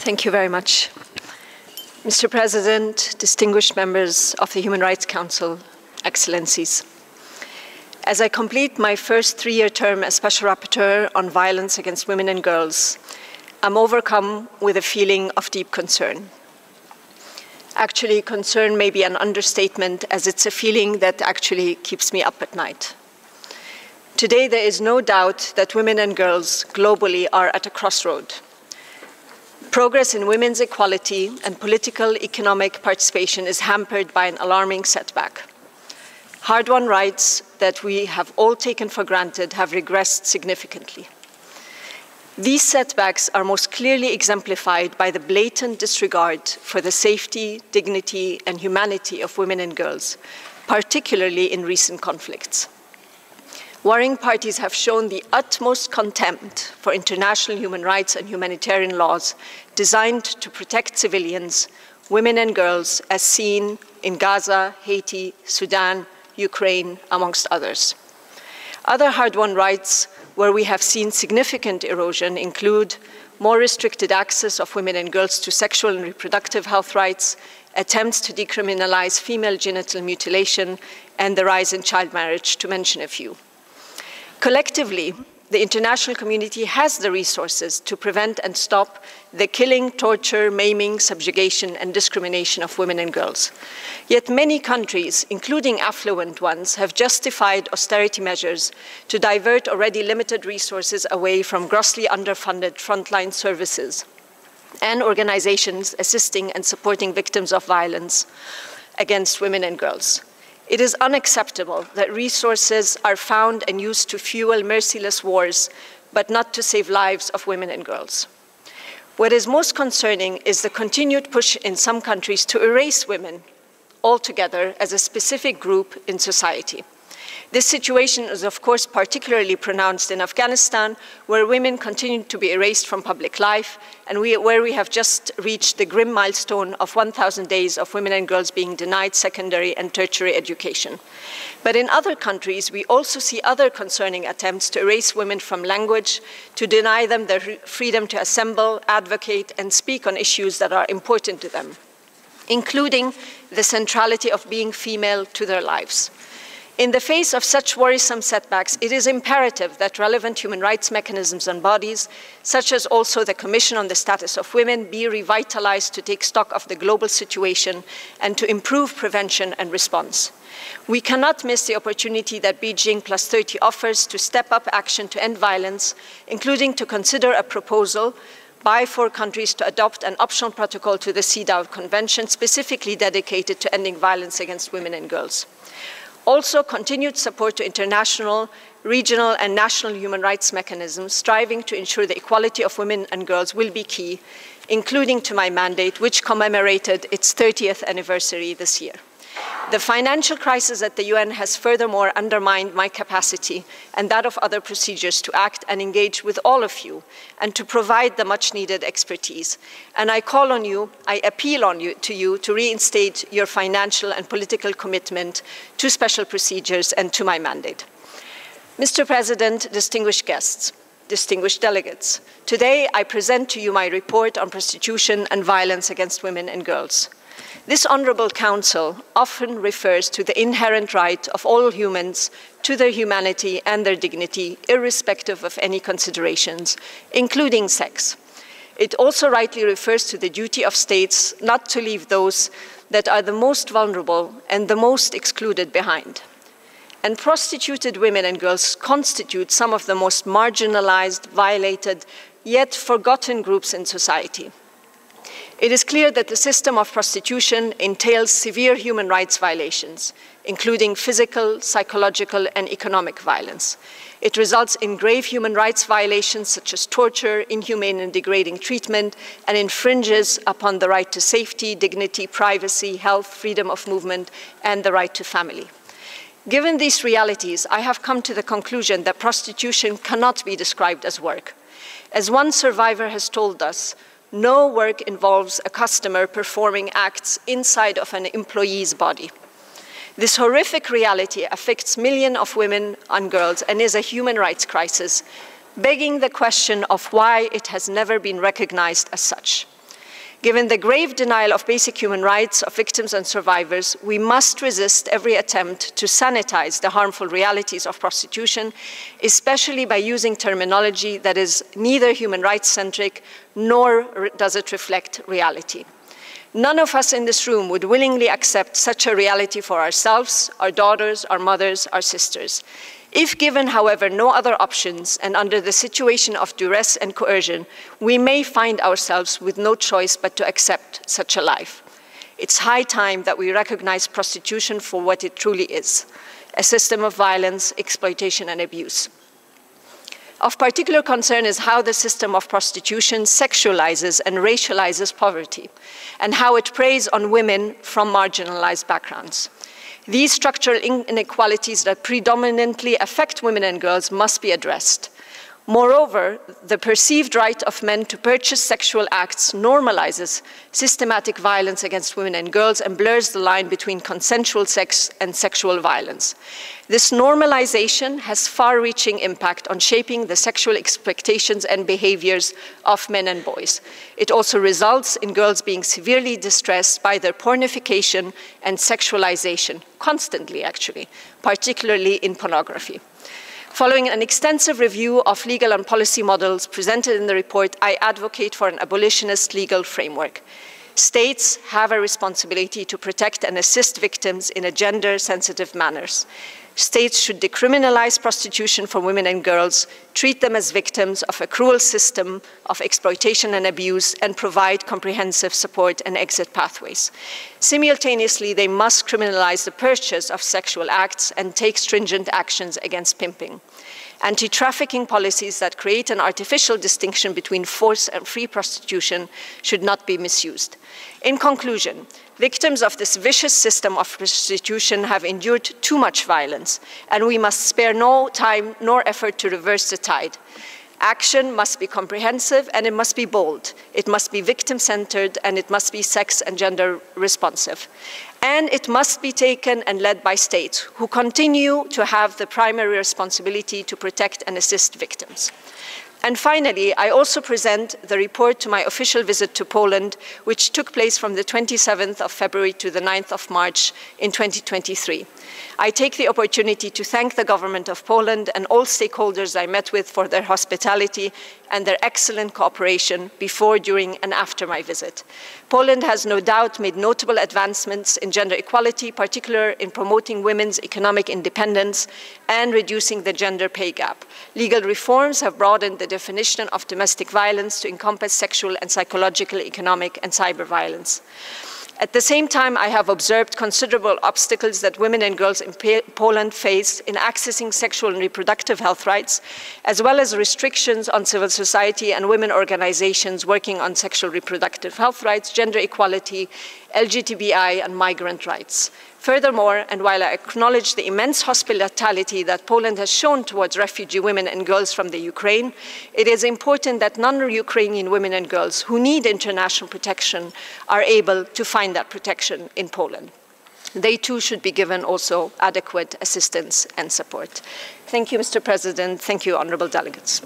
Thank you very much. Mr. President, distinguished members of the Human Rights Council, Excellencies. As I complete my first three-year term as Special Rapporteur on violence against women and girls, I'm overcome with a feeling of deep concern. Actually, concern may be an understatement, as it's a feeling that actually keeps me up at night. Today, there is no doubt that women and girls globally are at a crossroad. Progress in women's equality and political economic participation is hampered by an alarming setback. Hard-won rights that we have all taken for granted have regressed significantly. These setbacks are most clearly exemplified by the blatant disregard for the safety, dignity, and humanity of women and girls, particularly in recent conflicts. Warring parties have shown the utmost contempt for international human rights and humanitarian laws designed to protect civilians, women and girls, as seen in Gaza, Haiti, Sudan, Ukraine, amongst others. Other hard-won rights where we have seen significant erosion include more restricted access of women and girls to sexual and reproductive health rights, attempts to decriminalize female genital mutilation, and the rise in child marriage, to mention a few. Collectively, the international community has the resources to prevent and stop the killing, torture, maiming, subjugation, and discrimination of women and girls. Yet many countries, including affluent ones, have justified austerity measures to divert already limited resources away from grossly underfunded frontline services and organizations assisting and supporting victims of violence against women and girls. It is unacceptable that resources are found and used to fuel merciless wars, but not to save lives of women and girls. What is most concerning is the continued push in some countries to erase women altogether as a specific group in society. This situation is, of course, particularly pronounced in Afghanistan, where women continue to be erased from public life, and where we have just reached the grim milestone of 1,000 days of women and girls being denied secondary and tertiary education. But in other countries, we also see other concerning attempts to erase women from language, to deny them their freedom to assemble, advocate, and speak on issues that are important to them, including the centrality of being female to their lives. In the face of such worrisome setbacks, it is imperative that relevant human rights mechanisms and bodies, such as also the Commission on the Status of Women, be revitalized to take stock of the global situation and to improve prevention and response. We cannot miss the opportunity that Beijing +30 offers to step up action to end violence, including to consider a proposal by 4 countries to adopt an optional protocol to the CEDAW Convention specifically dedicated to ending violence against women and girls. Also, continued support to international, regional, and national human rights mechanisms striving to ensure the equality of women and girls will be key, including to my mandate, which commemorated its 30th anniversary this year. The financial crisis at the UN has furthermore undermined my capacity and that of other procedures to act and engage with all of you and to provide the much needed expertise. And I call on you, I appeal to you to reinstate your financial and political commitment to special procedures and to my mandate. Mr. President, distinguished guests, distinguished delegates, today I present to you my report on prostitution and violence against women and girls. This Honourable Council often refers to the inherent right of all humans to their humanity and their dignity, irrespective of any considerations, including sex. It also rightly refers to the duty of states not to leave those that are the most vulnerable and the most excluded behind. And prostituted women and girls constitute some of the most marginalized, violated, yet forgotten groups in society. It is clear that the system of prostitution entails severe human rights violations, including physical, psychological, and economic violence. It results in grave human rights violations such as torture, inhumane and degrading treatment, and infringes upon the right to safety, dignity, privacy, health, freedom of movement, and the right to family. Given these realities, I have come to the conclusion that prostitution cannot be described as work. As one survivor has told us, no work involves a customer performing acts inside of an employee's body. This horrific reality affects millions of women and girls and is a human rights crisis, begging the question of why it has never been recognized as such. Given the grave denial of basic human rights of victims and survivors, we must resist every attempt to sanitize the harmful realities of prostitution, especially by using terminology that is neither human rights-centric nor does it reflect reality. None of us in this room would willingly accept such a reality for ourselves, our daughters, our mothers, our sisters. If given, however, no other options, and under the situation of duress and coercion, we may find ourselves with no choice but to accept such a life. It's high time that we recognize prostitution for what it truly is, a system of violence, exploitation, and abuse. Of particular concern is how the system of prostitution sexualizes and racializes poverty, and how it preys on women from marginalized backgrounds. These structural inequalities that predominantly affect women and girls must be addressed. Moreover, the perceived right of men to purchase sexual acts normalizes systematic violence against women and girls and blurs the line between consensual sex and sexual violence. This normalization has far-reaching impact on shaping the sexual expectations and behaviors of men and boys. It also results in girls being severely distressed by their pornification and sexualization, constantly actually, particularly in pornography. Following an extensive review of legal and policy models presented in the report, I advocate for an abolitionist legal framework. States have a responsibility to protect and assist victims in a gender-sensitive manner. States should decriminalize prostitution for women and girls, treat them as victims of a cruel system of exploitation and abuse, and provide comprehensive support and exit pathways. Simultaneously, they must criminalize the purchase of sexual acts and take stringent actions against pimping. Anti-trafficking policies that create an artificial distinction between forced and free prostitution should not be misused. In conclusion, victims of this vicious system of prostitution have endured too much violence, and we must spare no time nor effort to reverse the tide. Action must be comprehensive and it must be bold. It must be victim-centered and it must be sex and gender responsive. And it must be taken and led by states who continue to have the primary responsibility to protect and assist victims. And finally, I also present the report to my official visit to Poland, which took place from the 27th of February to the 9th of March in 2023. I take the opportunity to thank the government of Poland and all stakeholders I met with for their hospitality and their excellent cooperation before, during, and after my visit. Poland has no doubt made notable advancements in gender equality, particularly in promoting women's economic independence and reducing the gender pay gap. Legal reforms have broadened the definition of domestic violence to encompass sexual and psychological, economic, and cyber violence. At the same time, I have observed considerable obstacles that women and girls in Poland face in accessing sexual and reproductive health rights, as well as restrictions on civil society and women organizations working on sexual reproductive health rights, gender equality, LGBTI, and migrant rights. Furthermore, and while I acknowledge the immense hospitality that Poland has shown towards refugee women and girls from the Ukraine, it is important that non-Ukrainian women and girls who need international protection are able to find that protection in Poland. They too should be given also adequate assistance and support. Thank you, Mr. President. Thank you, honorable delegates.